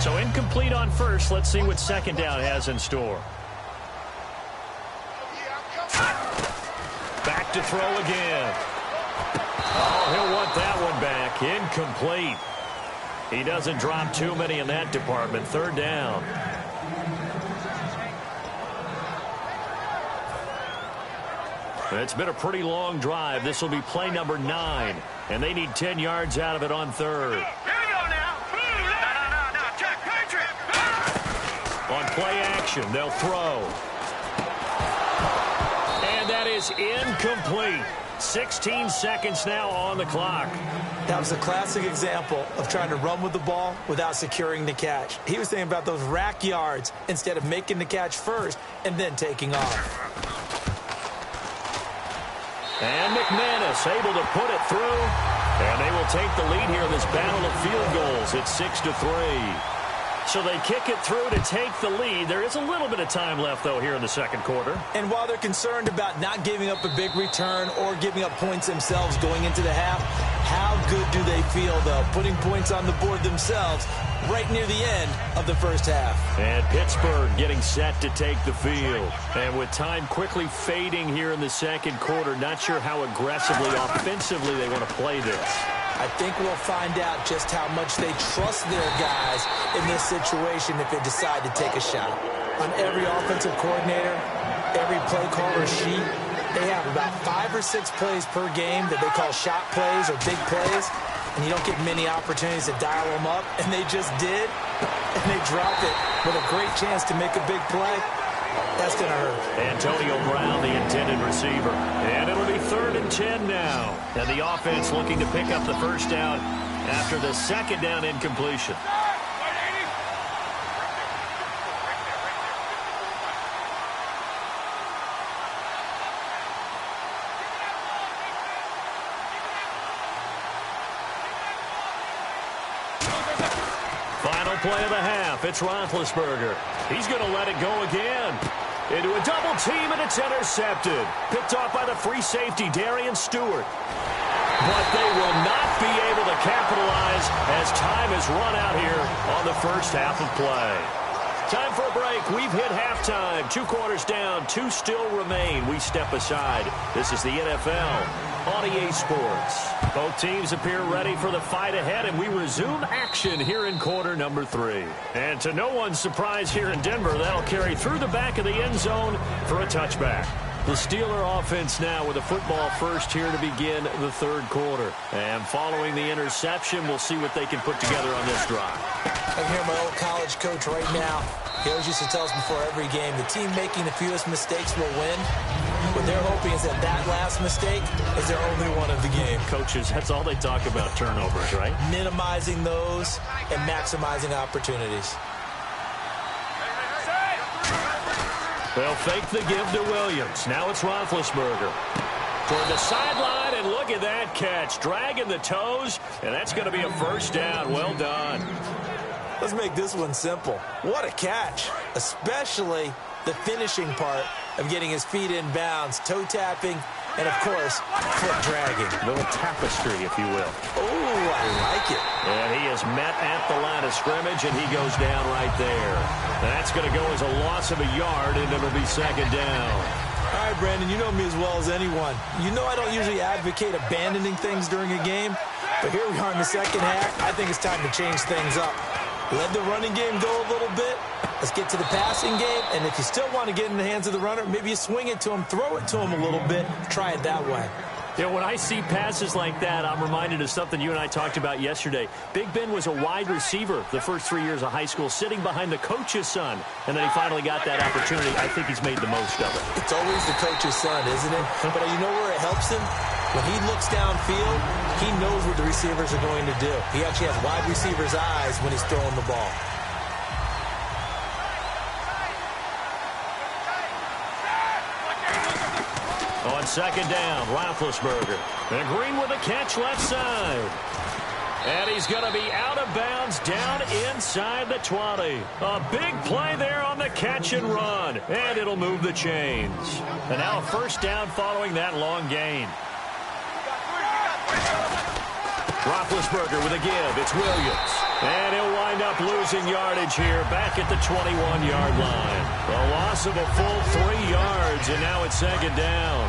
So incomplete on first. Let's see what second down has in store. Back to throw again. Oh, he'll want that one back. Incomplete. He doesn't drop too many in that department. Third down. It's been a pretty long drive. This will be play number 9. And they need 10 yards out of it on third. On play action, they'll throw. And that is incomplete. 16 seconds now on the clock. That was a classic example of trying to run with the ball without securing the catch. He was thinking about those rack yards instead of making the catch first and then taking off. And McManus able to put it through. And they will take the lead here in this battle of field goals. It's 6-3. So they kick it through to take the lead. There is a little bit of time left, though, here in the second quarter. And while they're concerned about not giving up a big return or giving up points themselves going into the half, how good do they feel, though, putting points on the board themselves right near the end of the first half? And Pittsburgh getting set to take the field. And with time quickly fading here in the second quarter, not sure how aggressively, offensively they want to play this. I think we'll find out just how much they trust their guys in this situation if they decide to take a shot. On every offensive coordinator, every play caller sheet, they have about 5 or 6 plays per game that they call shot plays or big plays, and you don't get many opportunities to dial them up, and they just did, and they dropped it with a great chance to make a big play. That's going to hurt. Antonio Brown, the intended receiver. And it'll be 3rd and 10 now. And the offense looking to pick up the first down after the second down incompletion. Final play of the half. It's Roethlisberger. He's going to let it go again. Into a double team, and it's intercepted. Picked off by the free safety, Darian Stewart. But they will not be able to capitalize as time has run out here on the first half of play. Time for a break. We've hit halftime. 2 quarters down, 2 still remain. We step aside. This is the NFL on EA Sports. Both teams appear ready for the fight ahead, and we resume action here in quarter number 3. And to no one's surprise here in Denver, that'll carry through the back of the end zone for a touchback. The Steeler offense now with a football first here to begin the third quarter. And following the interception, we'll see what they can put together on this drive. I'm here, my old college coach right now. He always used to tell us before every game, the team making the fewest mistakes will win. What they're hoping is that that last mistake is their only one of the game. Coaches, that's all they talk about, turnovers, right? Minimizing those and maximizing opportunities. They'll fake the give to Williams. Now it's Roethlisberger. Toward the sideline, and look at that catch. Dragging the toes, and that's going to be a first down. Well done. Let's make this one simple. What a catch, especially the finishing part of getting his feet in bounds, toe tapping, and, of course, foot dragging. A little tapestry, if you will. Oh, I like it. And he is met at the line of scrimmage, and he goes down right there. That's going to go as a loss of a yard, and it'll be second down. All right, Brandon, you know me as well as anyone. You know I don't usually advocate abandoning things during a game, but here we are in the second half. I think it's time to change things up. Let the running game go a little bit. Let's get to the passing game, and if you still want to get in the hands of the runner, maybe you swing it to him, throw it to him a little bit, try it that way. Yeah, when I see passes like that, I'm reminded of something you and I talked about yesterday. Big Ben was a wide receiver the first 3 years of high school, sitting behind the coach's son, and then he finally got that opportunity. I think he's made the most of it. It's always the coach's son, isn't it? But you know where it helps him? When he looks downfield, he knows what the receivers are going to do. He actually has wide receivers' eyes when he's throwing the ball. On second down, Roethlisberger. And Green with a catch left side. And he's going to be out of bounds down inside the 20. A big play there on the catch and run. And it'll move the chains. And now a first down following that long gain. Roethlisberger with a give. It's Williams. And he'll wind up losing yardage here back at the 21-yard line. A loss of a full 3 yards, and now it's second down.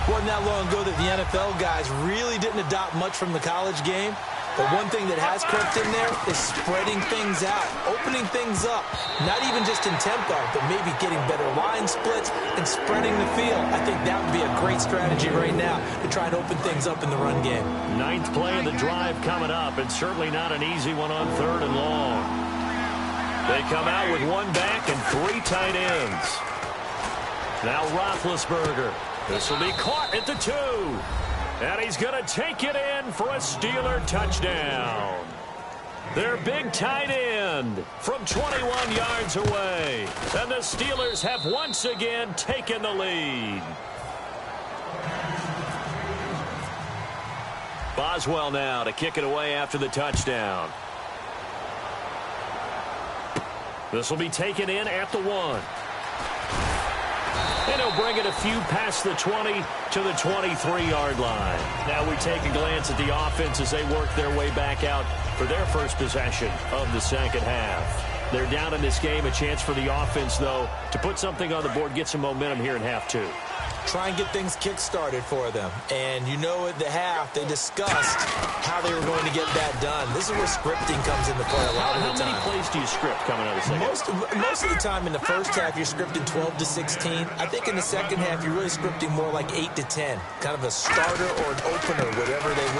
Wasn't that long ago that the NFL guys really didn't adopt much from the college game. But one thing that has crept in there is spreading things out, opening things up. Not even just in tempo, but maybe getting better line splits and spreading the field. I think that would be a great strategy right now to try and open things up in the run game. 9th play of the drive coming up, and certainly not an easy one on 3rd and long. They come out with 1 back and 3 tight ends. Now Roethlisberger. This will be caught at the 2. And he's going to take it in for a Steeler touchdown. Their big tight end from 21 yards away. And the Steelers have once again taken the lead. Boswell now to kick it away after the touchdown. This will be taken in at the 1. And he'll bring it a few past the 20 to the 23-yard line. Now we take a glance at the offense as they work their way back out for their first possession of the second half. They're down in this game. A chance for the offense, though, to put something on the board, get some momentum here in half 2. Try and get things kick-started for them. And you know at the half, they discussed how they were going to get that done. This is where scripting comes into play a lot of the time. How many plays do you script coming out of the second? Most of the time in the first half, you're scripting 12 to 16. I think in the second half, you're really scripting more like 8 to 10. Kind of a starter or an opener,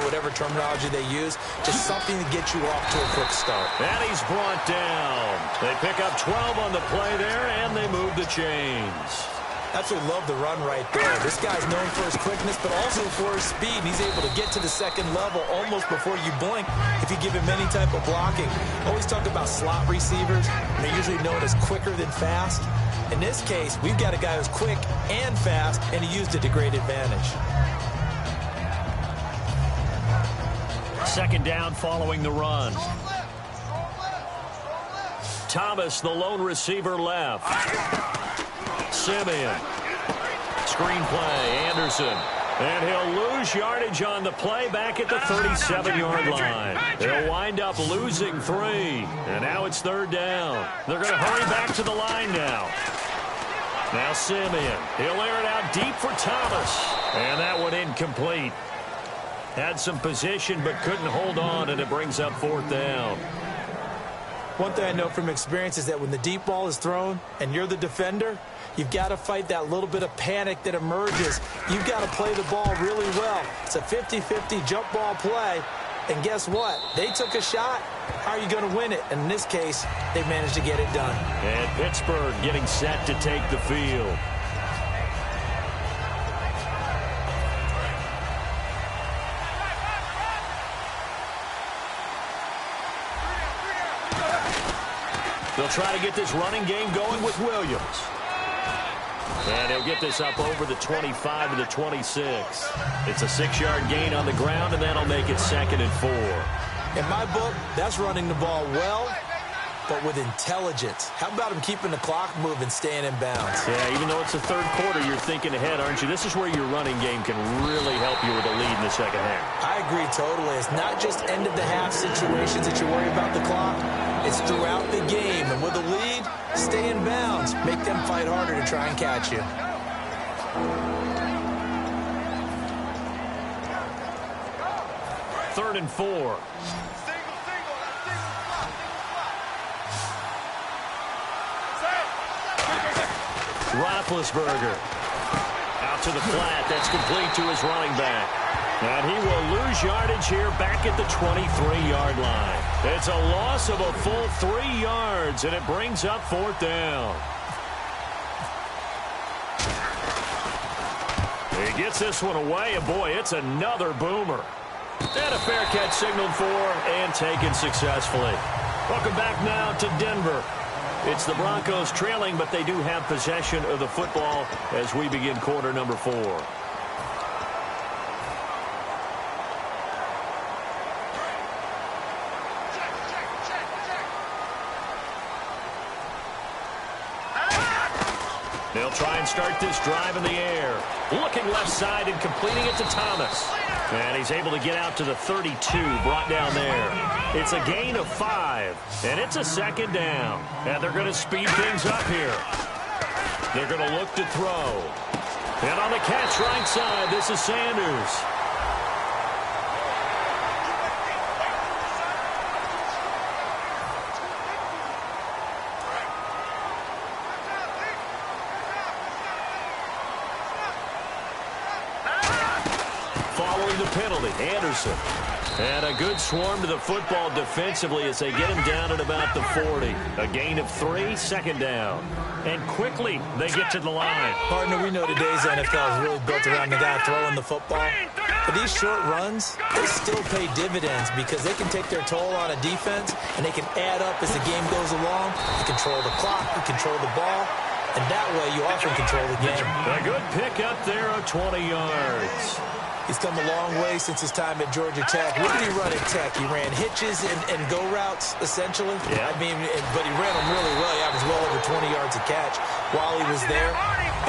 whatever terminology they use. Just something to get you off to a quick start. And he's brought down. They pick up 12 on the play there, and they move the chains. Absolutely love the run right there. This guy's known for his quickness, but also for his speed. And he's able to get to the second level almost before you blink if you give him any type of blocking. Always talk about slot receivers, and they're usually known as quicker than fast. In this case, we've got a guy who's quick and fast, and he used it to great advantage. Second down following the run. Thomas, the lone receiver left. Simeon. Screen play, Anderson. And he'll lose yardage on the play back at the 37-yard line. They'll wind up losing 3. And now it's 3rd down. They're going to hurry back to the line now. Now Simeon. He'll air it out deep for Thomas. And that one incomplete. Had some position but couldn't hold on, and it brings up 4th down. One thing I know from experience is that when the deep ball is thrown and you're the defender, you've got to fight that little bit of panic that emerges. You've got to play the ball really well. It's a 50-50 jump ball play. And guess what? They took a shot. How are you going to win it? And in this case, they managed to get it done. And Pittsburgh getting set to take the field. They'll try to get this running game going with Williams. And he'll get this up over the 25 to the 26. It's a 6-yard gain on the ground, and that'll make it 2nd and 4. In my book, that's running the ball well, but with intelligence. How about him keeping the clock moving, staying in bounds? Yeah, even though it's the 3rd quarter, you're thinking ahead, aren't you? This is where your running game can really help you with a lead in the second half. I agree totally. It's not just end-of-the-half situations that you worry about the clock. It's throughout the game. And with a lead, stay in bounds. Make them fight harder to try and catch you. Third and 4. Roethlisberger out to the flat. That's complete to his running back. And he will lose yardage here back at the 23-yard line. It's a loss of a full 3 yards, and it brings up 4th down. He gets this one away, and boy, it's another boomer. And a fair catch signaled for and taken successfully. Welcome back now to Denver. It's the Broncos trailing, but they do have possession of the football as we begin quarter number 4. They'll try and start this drive in the air. Looking left side and completing it to Thomas. And he's able to get out to the 32, brought down there. It's a gain of 5, and it's a second down. And they're going to speed things up here. They're going to look to throw. And on the catch right side, this is Sanders. Following the penalty, Anderson. And a good swarm to the football defensively as they get him down at about the 40. A gain of 3, second down. And quickly, they get to the line. Partner, we know today's NFL is really built around the guy throwing the football. But these short runs, they still pay dividends because they can take their toll on a defense, and they can add up as the game goes along. You control the clock, you control the ball, and that way you often control the game. A good pick up there of 20 yards. He's come a long way since his time at Georgia Tech. What did he run at Tech? He ran hitches and go routes, essentially. Yeah. I mean, but he ran them really well. He averaged well over 20 yards a catch while he was there.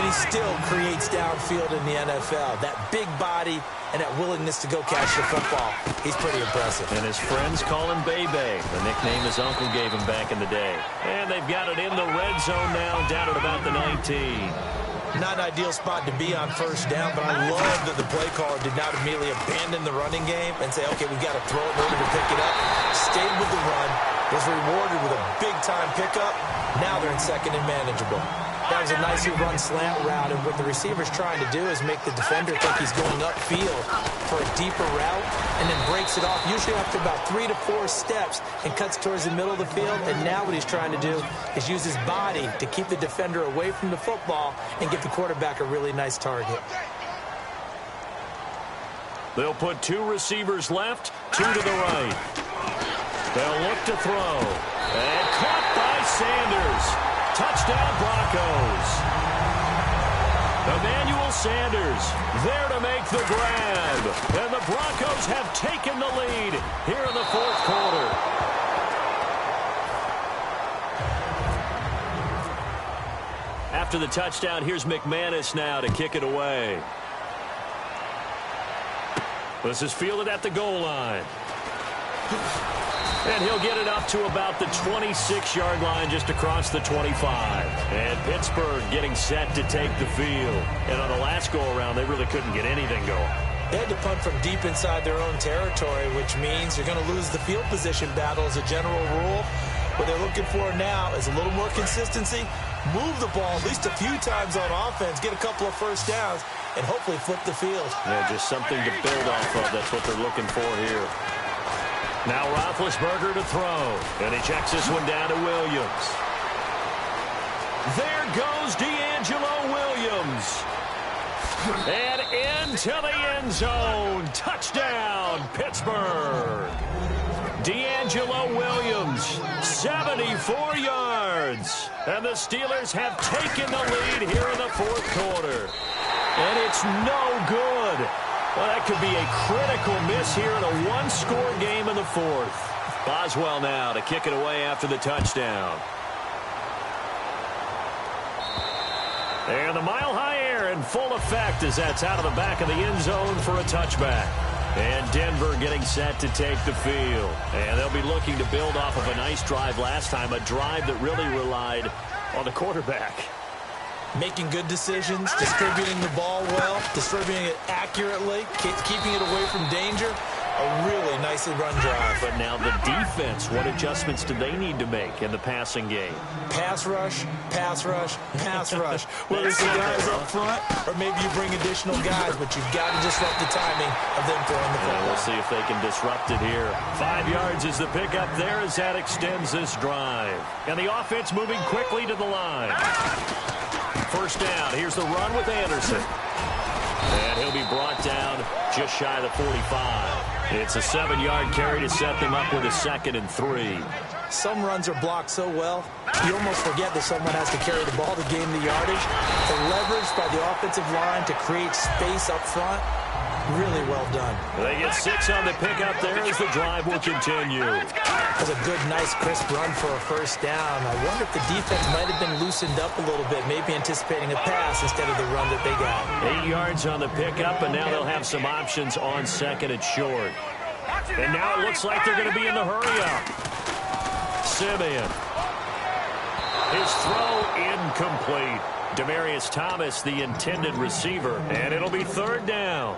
And he still creates downfield in the NFL. That big body and that willingness to go catch the football. He's pretty impressive. And his friends call him Bebe, the nickname his uncle gave him back in the day. And they've got it in the red zone now, down at about the 19. Not an ideal spot to be on first down, but I love that the play caller did not immediately abandon the running game and say, okay, we've got to throw it in order to pick it up. Stayed with the run, was rewarded with a big-time pickup. Now they're in second and manageable. That was a nicely run slant route, and what the receiver's trying to do is make the defender think he's going upfield for a deeper route and then breaks it off, usually after about 3 to 4 steps, and cuts towards the middle of the field. And now what he's trying to do is use his body to keep the defender away from the football and give the quarterback a really nice target. They'll put 2 receivers left, 2 to the right. They'll look to throw. And caught by Sanders. Touchdown, Broncos. Emmanuel Sanders there to make the grab. And the Broncos have taken the lead here in the fourth quarter. After the touchdown, here's McManus now to kick it away. This is fielded at the goal line. And he'll get it up to about the 26-yard line, just across the 25. And Pittsburgh getting set to take the field. And on the last go-around, they really couldn't get anything going. They had to punt from deep inside their own territory, which means you're going to lose the field position battle as a general rule. What they're looking for now is a little more consistency, move the ball at least a few times on offense, get a couple of first downs, and hopefully flip the field. Yeah, just something to build off of. That's what they're looking for here. Now Roethlisberger to throw. And he checks this one down to Williams. There goes D'Angelo Williams. And into the end zone. Touchdown, Pittsburgh. D'Angelo Williams, 74 yards. And the Steelers have taken the lead here in the fourth quarter. And it's no good. Well, that could be a critical miss here in a one-score game in the fourth. Boswell now to kick it away after the touchdown. And the mile-high air in full effect as that's out of the back of the end zone for a touchback. And Denver getting set to take the field. And they'll be looking to build off of a nice drive last time, a drive that really relied on the quarterback. Making good decisions, distributing the ball well, distributing it accurately, keeping it away from danger. A really nicely run drive. But now the defense, what adjustments do they need to make in the passing game? Pass rush, pass rush, pass rush. Whether it's the guys up front or maybe you bring additional guys, but you've got to disrupt the timing of them throwing the football. We'll see if they can disrupt it here. 5 yards is the pickup there as that extends this drive. And the offense moving quickly to the line. First down. Here's the run with Anderson. And he'll be brought down just shy of the 45. It's a 7-yard carry to set them up with a 2nd and 3. Some runs are blocked so well, you almost forget that someone has to carry the ball to gain the yardage. The leverage by the offensive line to create space up front, Really well done. They get 6 on the pickup there as the drive will continue. That was a good, nice, crisp run for a first down. I wonder if the defense might have been loosened up a little bit, maybe anticipating a pass instead of the run that they got. 8 yards on the pickup, and now they'll have some options on second and short. And now it looks like they're going to be in the hurry-up. Simeon. His throw incomplete. Demaryius Thomas, the intended receiver, and it'll be third down.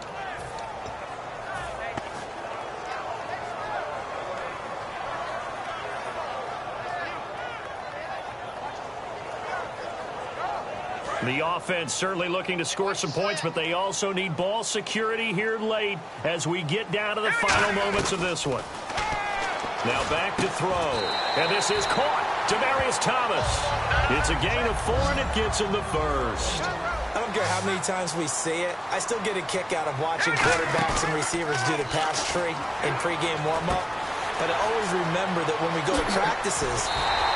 The offense certainly looking to score some points, but they also need ball security here late as we get down to the final moments of this one. Now back to throw. And this is caught. Demaryius Thomas. It's a gain of 4, and it gets him the first. I don't care how many times we say it. I still get a kick out of watching quarterbacks and receivers do the pass tree in pregame warm-up. But I always remember that when we go to practices,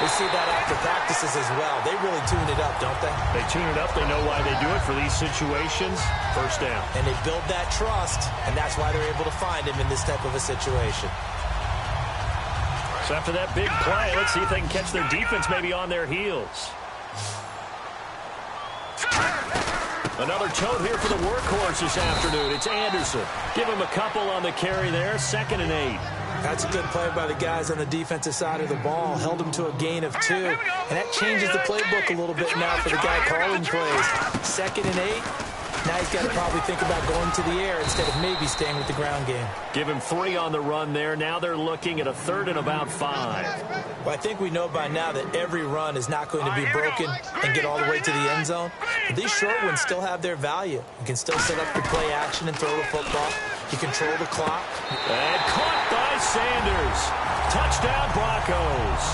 we see that after practices as well. They really tune it up, don't they? They tune it up. They know why they do it for these situations. First down. And they build that trust, and that's why they're able to find him in this type of a situation. So after that big play, let's see if they can catch their defense maybe on their heels. Another tote here for the workhorse this afternoon. It's Anderson. Give him a couple on the carry there. 2nd and 8. That's a good play by the guys on the defensive side of the ball. Held him to a gain of 2. And that changes the playbook a little bit now for the guy calling plays. 2nd and 8. Now he's got to probably think about going to the air instead of maybe staying with the ground game. Give him 3 on the run there. Now they're looking at a 3rd and about 5. Well, I think we know by now that every run is not going to be broken and get all the way to the end zone. But these short ones still have their value. You can still set up your play action and throw the football. You control the clock. And caught by Sanders. Touchdown Broncos.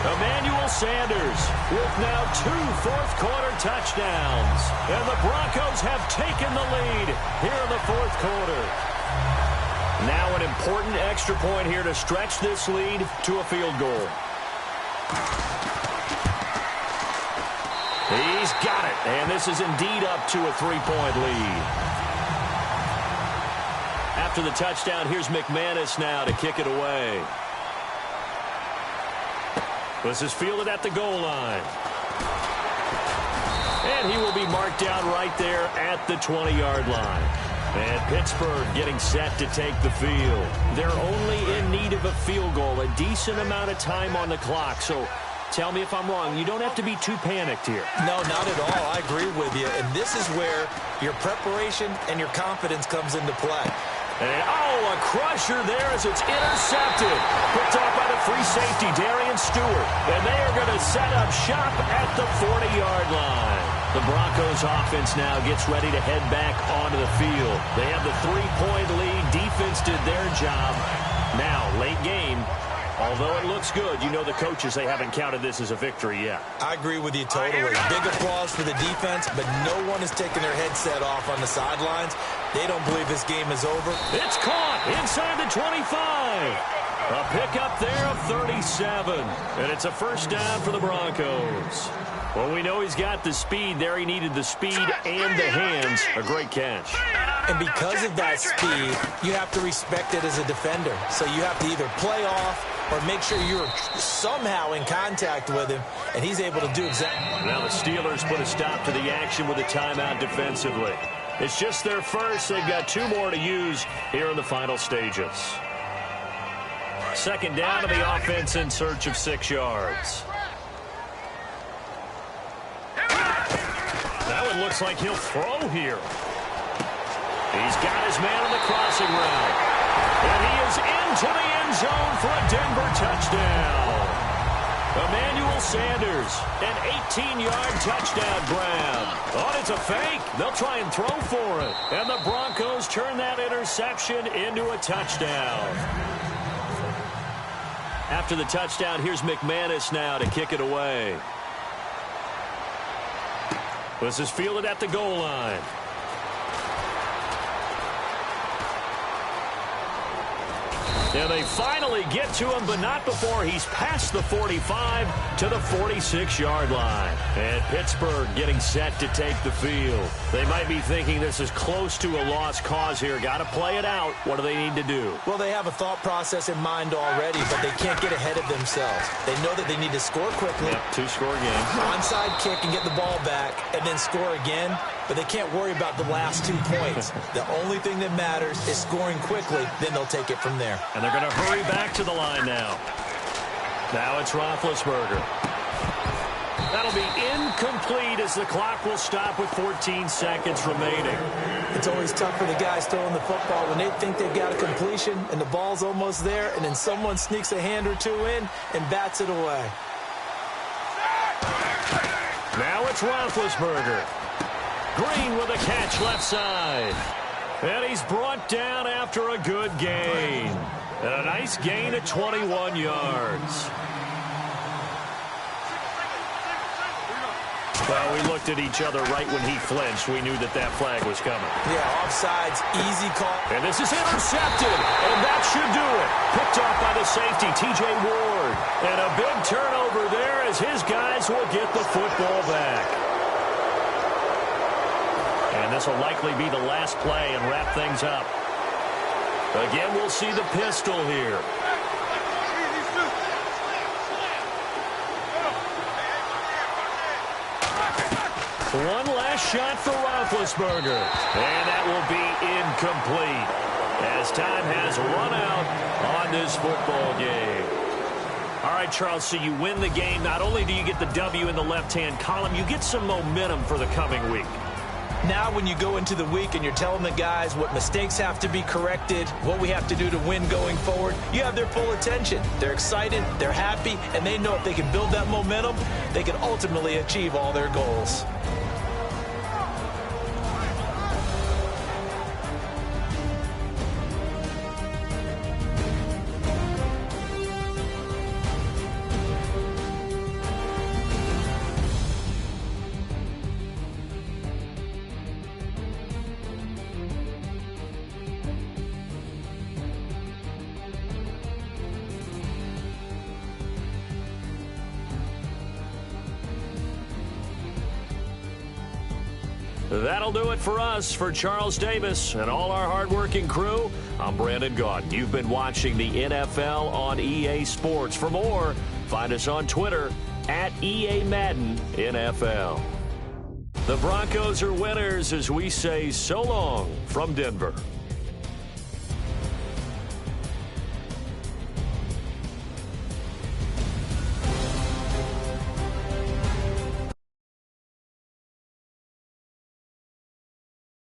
Emmanuel Sanders with now 2 fourth-quarter touchdowns. And the Broncos have taken the lead here in the 4th quarter. Now an important extra point here to stretch this lead to a field goal. He's got it, and this is indeed up to a 3-point lead. After the touchdown, here's McManus now to kick it away. This is fielded at the goal line. And he will be marked down right there at the 20-yard line. And Pittsburgh getting set to take the field. They're only in need of a field goal, a decent amount of time on the clock. So tell me if I'm wrong. You don't have to be too panicked here. No, not at all. I agree with you. And this is where your preparation and your confidence comes into play. And, a crusher there as it's intercepted. Picked off by the free safety, Darian Stewart. And they are going to set up shop at the 40-yard line. The Broncos offense now gets ready to head back onto the field. They have the 3-point lead. Defense did their job. Now, late game, although it looks good, you know the coaches, they haven't counted this as a victory yet. I agree with you totally. Big applause for the defense, but no one is taking their headset off on the sidelines. They don't believe this game is over. It's caught inside the 25. A pickup there of 37. And it's a first down for the Broncos. Well, we know he's got the speed there. He needed the speed and the hands. A great catch. And because of that speed, you have to respect it as a defender. So you have to either play off or make sure you're somehow in contact with him, and he's able to do exactly. Now the Steelers put a stop to the action with a timeout defensively. It's just their first. They've got 2 more to use here in the final stages. 2nd down to the offense in search of 6 yards. That one looks like he'll throw here. He's got his man on the crossing route. And he is into the end zone for a Denver touchdown. Emmanuel Sanders, an 18-yard touchdown grab. Oh, it's a fake. They'll try and throw for it. And the Broncos turn that interception into a touchdown. After the touchdown, here's McManus now to kick it away. This is fielded at the goal line. And they finally get to him, but not before he's past the 45 to the 46-yard line. And Pittsburgh getting set to take the field. They might be thinking this is close to a lost cause here. Got to play it out. What do they need to do? Well, they have a thought process in mind already, but they can't get ahead of themselves. They know that they need to score quickly. Yep, two-score game. Onside kick and get the ball back, and then score again. But they can't worry about the last 2 points. The only thing that matters is scoring quickly, then they'll take it from there. And they're going to hurry back to the line now. Now it's Roethlisberger. That'll be incomplete as the clock will stop with 14 seconds remaining. It's always tough for the guys throwing the football when they think they've got a completion and the ball's almost there, and then someone sneaks a hand or two in and bats it away. Now it's Roethlisberger. Green with a catch left side. And he's brought down after a good gain. And a nice gain at 21 yards. Well, we looked at each other right when he flinched. We knew that that flag was coming. Yeah, offsides, easy call. And this is intercepted. And that should do it. Picked off by the safety, T.J. Ward. And a big turnover there as his guys will get the football back. And this will likely be the last play and wrap things up. Again, we'll see the pistol here. One last shot for Roethlisberger. And that will be incomplete as time has run out on this football game. All right, Charles, so you win the game. Not only do you get the W in the left-hand column, you get some momentum for the coming week. Now when you go into the week and you're telling the guys what mistakes have to be corrected, what we have to do to win going forward, you have their full attention. They're excited, they're happy, and they know if they can build that momentum, they can ultimately achieve all their goals. That'll do it for us. For Charles Davis and all our hardworking crew, I'm Brandon Gaudin. You've been watching the NFL on EA Sports. For more, find us on Twitter at EA Madden NFL. The Broncos are winners as we say so long from Denver.